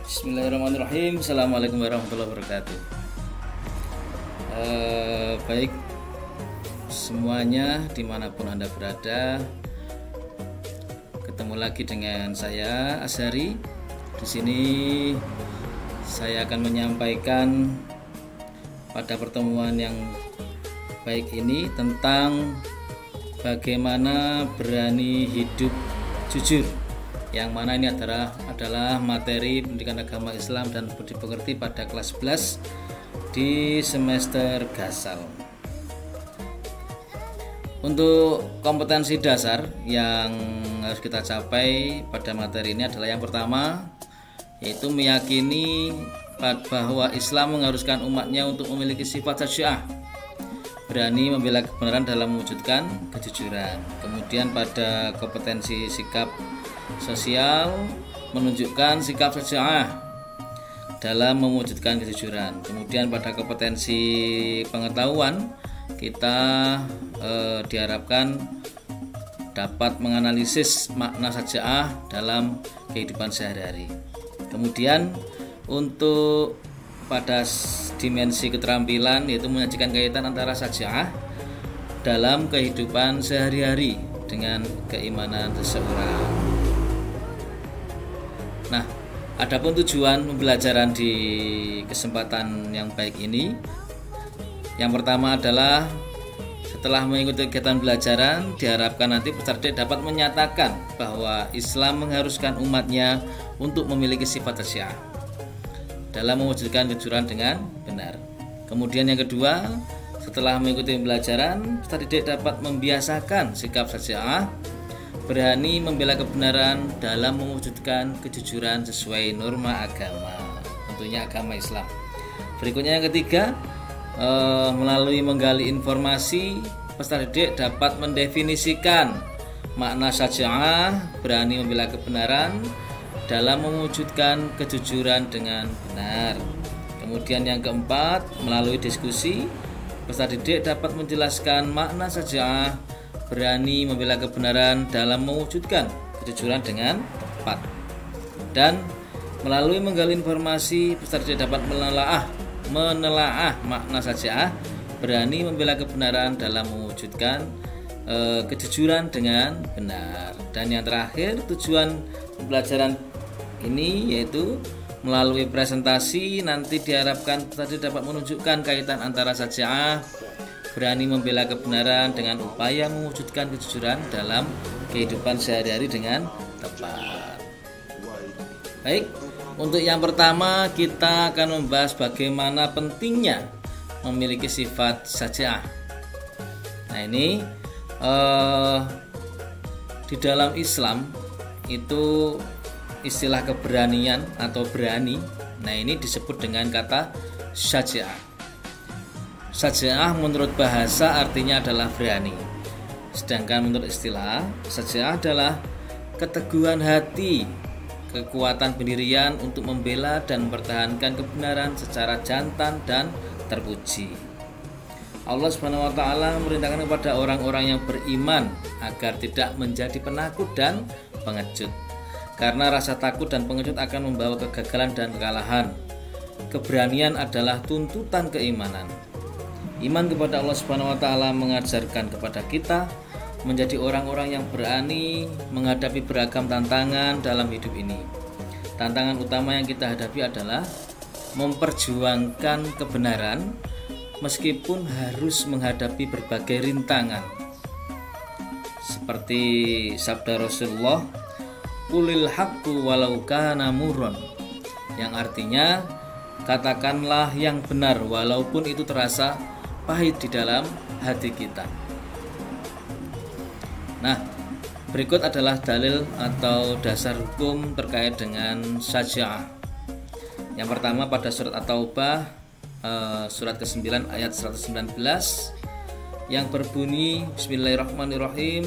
Bismillahirrahmanirrahim. Assalamualaikum warahmatullahi wabarakatuh. Baik semuanya dimanapun Anda berada, ketemu lagi dengan saya Azhari. Di sini saya akan menyampaikan pada pertemuan yang baik ini tentang bagaimana berani hidup jujur, yang mana ini adalah materi pendidikan agama Islam dan budi pekerti pada kelas 11 di semester Gasal. Untuk kompetensi dasar yang harus kita capai pada materi ini adalah yang pertama, yaitu meyakini bahwa Islam mengharuskan umatnya untuk memiliki sifat syaja'ah, berani membela kebenaran dalam mewujudkan kejujuran. Kemudian pada kompetensi sikap sosial, menunjukkan sikap syaja'ah dalam mewujudkan kejujuran. Kemudian pada kompetensi pengetahuan, kita diharapkan dapat menganalisis makna syaja'ah dalam kehidupan sehari-hari. Kemudian untuk pada dimensi keterampilan, yaitu menyajikan kaitan antara syaja'ah dalam kehidupan sehari-hari dengan keimanan seseorang. Nah, adapun tujuan pembelajaran di kesempatan yang baik ini, yang pertama adalah setelah mengikuti kegiatan pembelajaran, diharapkan nanti peserta didik dapat menyatakan bahwa Islam mengharuskan umatnya untuk memiliki sifat syaja'ah dalam mewujudkan kejujuran dengan benar. Kemudian yang kedua, setelah mengikuti pembelajaran, peserta didik dapat membiasakan sikap syaja'ah, berani membela kebenaran dalam mewujudkan kejujuran sesuai norma agama, tentunya agama Islam. Berikutnya yang ketiga, melalui menggali informasi, peserta didik dapat mendefinisikan makna syaja'ah, berani membela kebenaran dalam mewujudkan kejujuran dengan benar. Kemudian yang keempat, melalui diskusi, peserta didik dapat menjelaskan makna syaja'ah, berani membela kebenaran dalam mewujudkan kejujuran dengan tepat. Dan melalui menggali informasi, peserta didik dapat menelaah makna syaja'ah, berani membela kebenaran dalam mewujudkan kejujuran dengan benar. Dan yang terakhir, tujuan pembelajaran ini yaitu melalui presentasi, nanti diharapkan peserta didik dapat menunjukkan kaitan antara syaja'ah, berani membela kebenaran dengan upaya mewujudkan kejujuran dalam kehidupan sehari-hari dengan tepat. Baik, untuk yang pertama kita akan membahas bagaimana pentingnya memiliki sifat syaja'ah. Nah, ini di dalam Islam itu istilah keberanian atau berani, nah ini disebut dengan kata syaja'ah. Syaja'ah menurut bahasa artinya adalah berani. Sedangkan menurut istilah, syaja'ah adalah keteguhan hati, kekuatan pendirian untuk membela dan mempertahankan kebenaran secara jantan dan terpuji. Allah Subhanahu wa taala memerintahkan kepada orang-orang yang beriman agar tidak menjadi penakut dan pengecut. Karena rasa takut dan pengecut akan membawa kegagalan dan kekalahan. Keberanian adalah tuntutan keimanan. Iman kepada Allah Subhanahu wa taala mengajarkan kepada kita menjadi orang-orang yang berani menghadapi beragam tantangan dalam hidup ini. Tantangan utama yang kita hadapi adalah memperjuangkan kebenaran meskipun harus menghadapi berbagai rintangan. Seperti sabda Rasulullah, "Qulil haqqu walau kana murran", yang artinya katakanlah yang benar walaupun itu terasa pahit di dalam hati kita. Nah, berikut adalah dalil atau dasar hukum terkait dengan syaja'ah. Yang pertama pada surat At-Taubah surat ke-9 ayat 119 yang berbunyi, Bismillahirrahmanirrahim,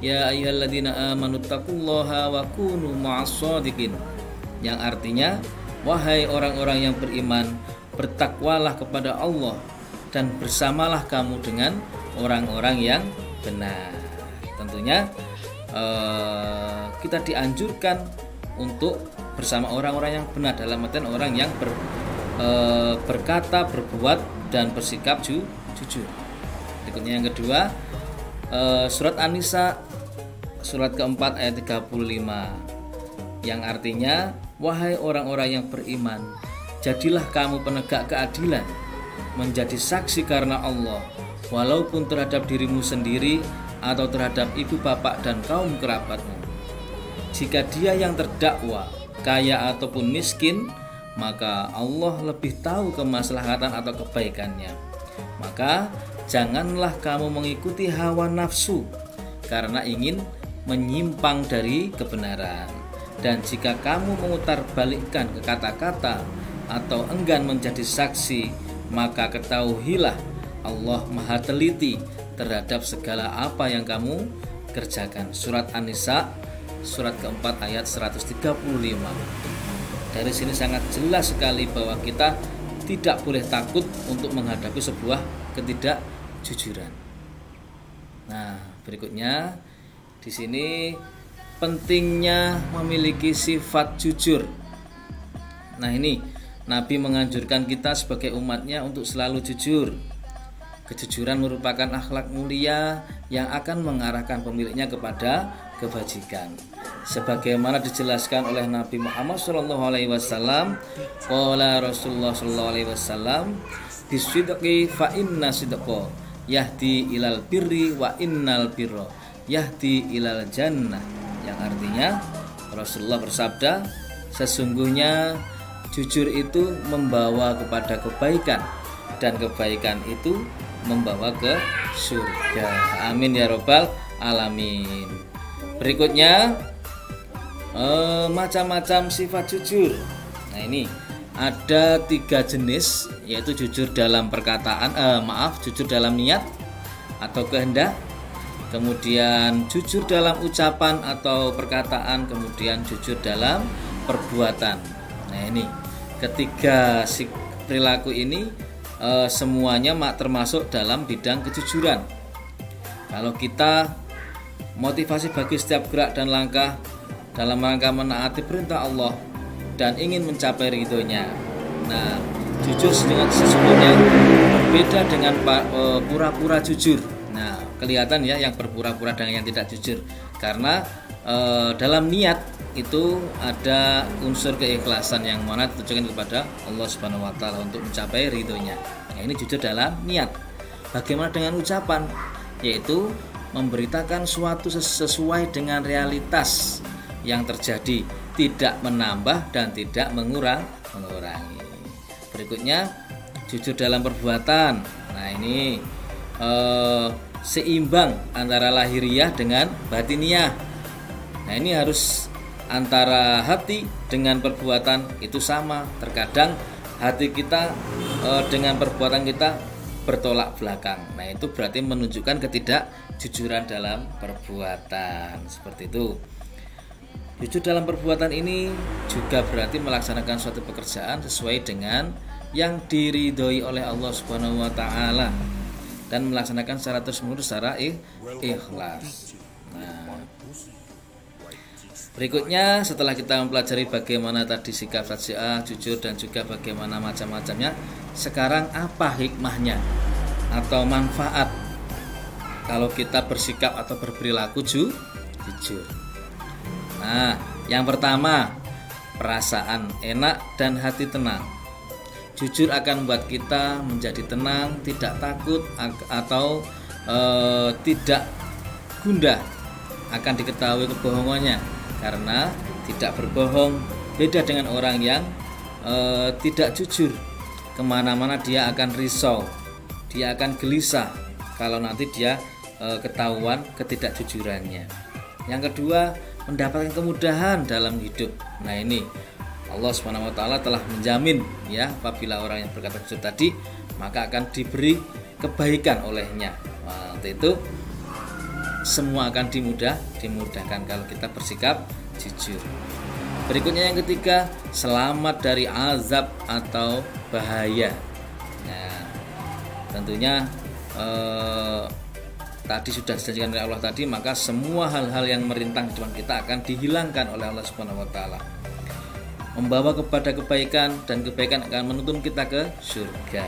ya ayyuhalladzina amanu taqullaha wa kunu ma'as-shadiqin, yang artinya, wahai orang-orang yang beriman, bertakwalah kepada Allah dan bersamalah kamu dengan orang-orang yang benar. Tentunya kita dianjurkan untuk bersama orang-orang yang benar, dalam artian orang yang berkata, berbuat dan bersikap jujur. Berikutnya yang kedua, surat An-Nisa surat keempat ayat 35 yang artinya, wahai orang-orang yang beriman, jadilah kamu penegak keadilan, menjadi saksi karena Allah, walaupun terhadap dirimu sendiri atau terhadap ibu bapak dan kaum kerabatmu. Jika dia yang terdakwa kaya ataupun miskin, maka Allah lebih tahu kemaslahatan atau kebaikannya. Maka janganlah kamu mengikuti hawa nafsu karena ingin menyimpang dari kebenaran. Dan jika kamu memutarbalikkan ke kata-kata atau enggan menjadi saksi, maka ketahuilah Allah Maha teliti terhadap segala apa yang kamu kerjakan. Surat An-Nisa surat keempat ayat 135. Dari sini sangat jelas sekali bahwa kita tidak boleh takut untuk menghadapi sebuah ketidakjujuran. Nah, berikutnya di sini pentingnya memiliki sifat jujur. Nah, ini Nabi menganjurkan kita sebagai umatnya untuk selalu jujur. Kejujuran merupakan akhlak mulia yang akan mengarahkan pemiliknya kepada kebajikan. Sebagaimana dijelaskan oleh Nabi Muhammad SAW, qala Rasulullah SAW, bisidqi fa inna sidqa yahdi ilal birri wa innal birra yahdi ilal jannah. Yang artinya Rasulullah bersabda, sesungguhnya jujur itu membawa kepada kebaikan dan kebaikan itu membawa ke surga. Amin ya robbal alamin. Berikutnya macam-macam sifat jujur. Nah, ini ada 3 jenis, yaitu jujur dalam perkataan, jujur dalam niat atau kehendak, kemudian jujur dalam ucapan atau perkataan, kemudian jujur dalam perbuatan. Nah, ini ketiga perilaku ini semuanya termasuk dalam bidang kejujuran. Kalau kita motivasi bagi setiap gerak dan langkah dalam rangka menaati perintah Allah dan ingin mencapai ridhonya. Nah, jujur sesungguhnya berbeda dengan pura-pura jujur. Nah, kelihatan ya yang berpura-pura dengan yang tidak jujur, karena dalam niat itu ada unsur keikhlasan yang mana ditujukan kepada Allah Subhanahu wa taala untuk mencapai ridhonya. Nah, ini jujur dalam niat. Bagaimana dengan ucapan? Yaitu memberitakan suatu sesuai dengan realitas yang terjadi, tidak menambah dan tidak mengurangi. Berikutnya jujur dalam perbuatan. Nah, ini seimbang antara lahiriah dengan batiniah. Nah, ini harus antara hati dengan perbuatan itu sama. Terkadang hati kita dengan perbuatan kita bertolak belakang. Nah, itu berarti menunjukkan ketidakjujuran dalam perbuatan. Seperti itu. Jujur dalam perbuatan ini juga berarti melaksanakan suatu pekerjaan sesuai dengan yang diridhoi oleh Allah Subhanahu wa taala dan melaksanakan secara terus-menerus secara ikhlas. Nah, berikutnya setelah kita mempelajari bagaimana tadi sikap sajiah, jujur dan juga bagaimana macam-macamnya, sekarang apa hikmahnya atau manfaat kalau kita bersikap atau berperilaku jujur? Nah, yang pertama, perasaan enak dan hati tenang. Jujur akan membuat kita menjadi tenang, tidak takut atau tidak gundah akan diketahui kebohongannya, karena tidak berbohong beda dengan orang yang tidak jujur. Kemana-mana dia akan risau, dia akan gelisah kalau nanti dia ketahuan ketidakjujurannya. Yang kedua, mendapatkan kemudahan dalam hidup. Nah, ini Allah Subhanahu wa taala telah menjamin ya, apabila orang yang berkata jujur tadi maka akan diberi kebaikan olehnya. Nah, itu semua akan dimudahkan kalau kita bersikap jujur. Berikutnya yang ketiga, selamat dari azab atau bahaya. Nah, tentunya tadi sudah dijanjikan oleh Allah tadi, maka semua hal-hal yang merintang kehidupan kita akan dihilangkan oleh Allah Subhanahu wa taala. membawa kepada kebaikan, dan kebaikan akan menuntun kita ke surga.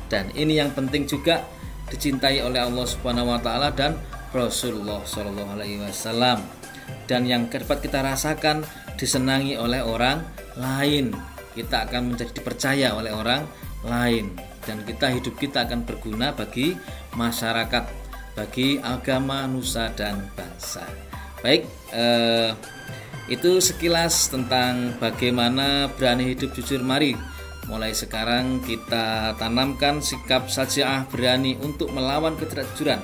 Dan ini yang penting juga, dicintai oleh Allah Subhanahu wa taala dan Rasulullah Shallallahu alaihi wasallam. Dan yang dapat kita rasakan, disenangi oleh orang lain. Kita akan menjadi dipercaya oleh orang lain, dan hidup kita akan berguna bagi masyarakat, bagi agama, nusa dan bangsa. Baik, itu sekilas tentang bagaimana berani hidup jujur. Mari mulai sekarang kita tanamkan sikap syaja'ah, berani untuk melawan ketidakjujuran,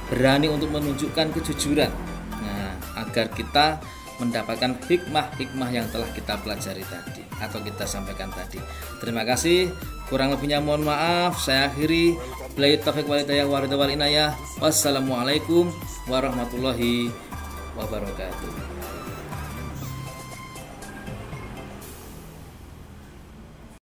berani untuk menunjukkan kejujuran. Nah, agar kita mendapatkan hikmah-hikmah yang telah kita pelajari tadi atau kita sampaikan tadi. Terima kasih. Kurang lebihnya mohon maaf. Saya akhiri. Billahi taufiq wal hidayah wal inayah. Wassalamualaikum warahmatullahi wabarakatuh.